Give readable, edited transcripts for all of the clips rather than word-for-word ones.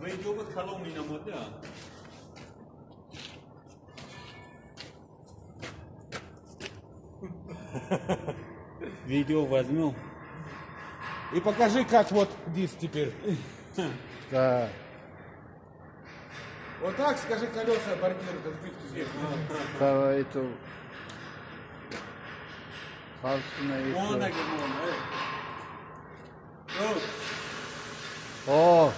Выйдет холом на мода. Видео возьмем. И покажи, как вот диск теперь. Да. Вот так, скажи, колеса бордируют от плитки здесь. Да, это... Халсина Он это... О,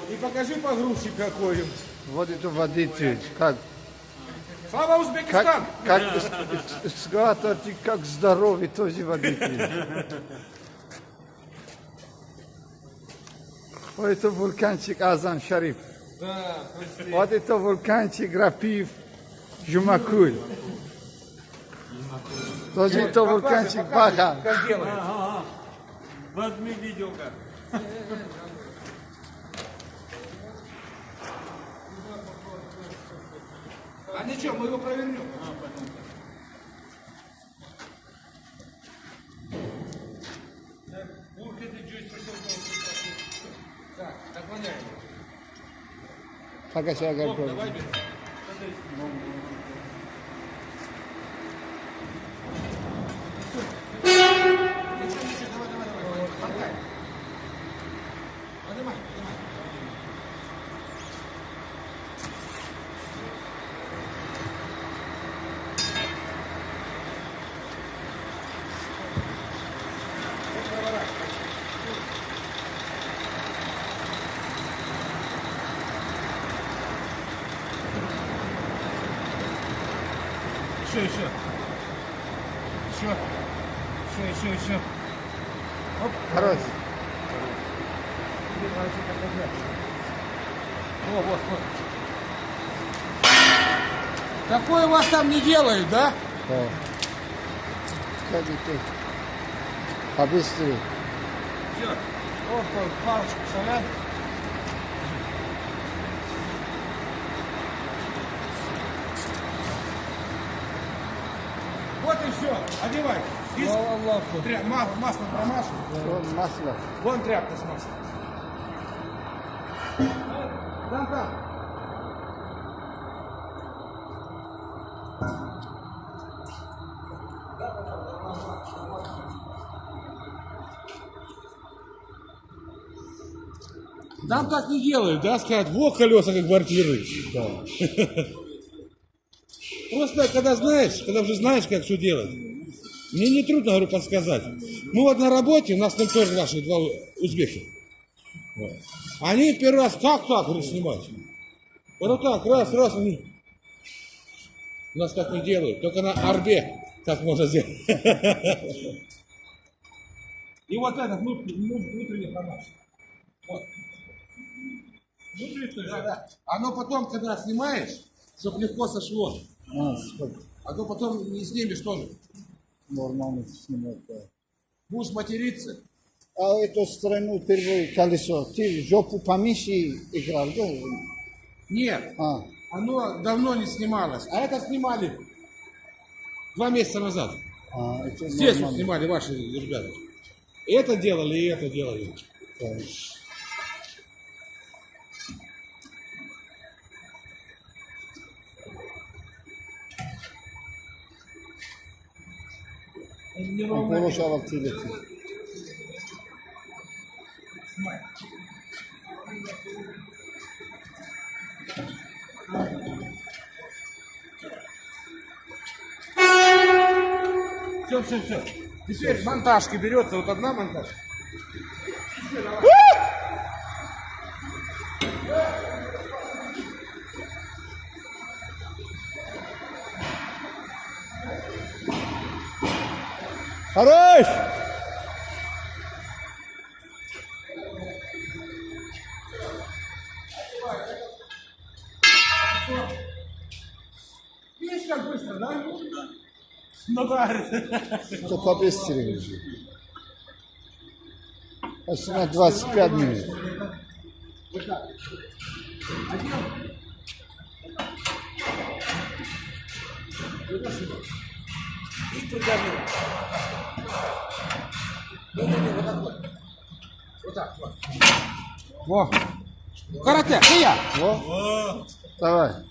И покажи погрузчик какой. вот это водитель. Как Слава Узбекистан! экскаватор, ты как здоровый тоже водитель. Вот это вулканчик Азам Шариф. Да, Вот это вулканчик Рапив Жумакуль. Тоже это вулканчик Баха. как делают. Возьми видео-ка. А ничего, мы его провернем. Так, наклоняем. Пока шагай. Давай, бери. Еще. Оп. Хорош. Вот. Такое у вас там не делают, да? Да. Ходите. Побыстрее. Все. Вот парочку солян. Вот и все. Одевай. Диск. Масло промажь. Вон масло. Вон тряпка с маслом. Там. Там так не делают, да, сказать, вот колеса как квартиры. Да. Просто когда уже знаешь, как что делать, мне не трудно, говорю, подсказать. Мы вот на работе, у нас там тоже наши два узбеки. Вот. Они первый раз, как так, говорю, снимать? Вот так, раз, они. У нас так не делают, только на арбе так можно сделать. И вот этот внутренний формат. Вот. Да. Оно потом, когда снимаешь, чтобы легко сошло. Сколько? А то потом не снимешь тоже. Нормально снимать, да. Будешь материться. А эту сторону первое колесо, ты жопу помещи играл, да? Нет, А, оно давно не снималось. А это снимали 2 месяца назад. это Здесь вот нормально. снимали ваши ребята. Это делали и это делали. Да. Он получал активити. Все. Теперь монтажки берется, вот одна монтажка. Хорош! Видишь, как быстро, да? Ну да. Только быстрее уже. Почти на 25 минут. И придавил. Не, вот так вот. Вот так вот. Во. Карате, ты я. Во. Давай.